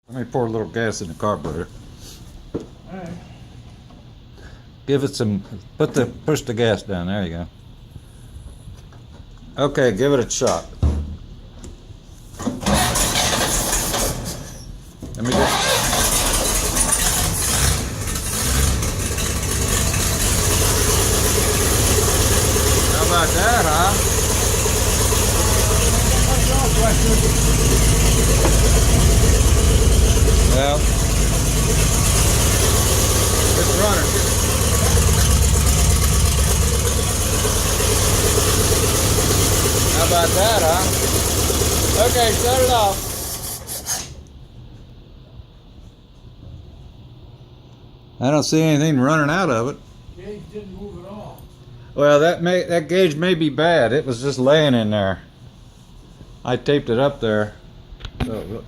Let me pour a little gas in the carburetor. Alright. Give it some, push the gas down, there you go. Okay, give it a shot. Let me just... How about that, huh? Well, it's running. How about that, huh? Okay, shut it off. I don't see anything running out of it. Gauge didn't move at all. Well, that gauge may be bad. It was just laying in there. I taped it up there. So,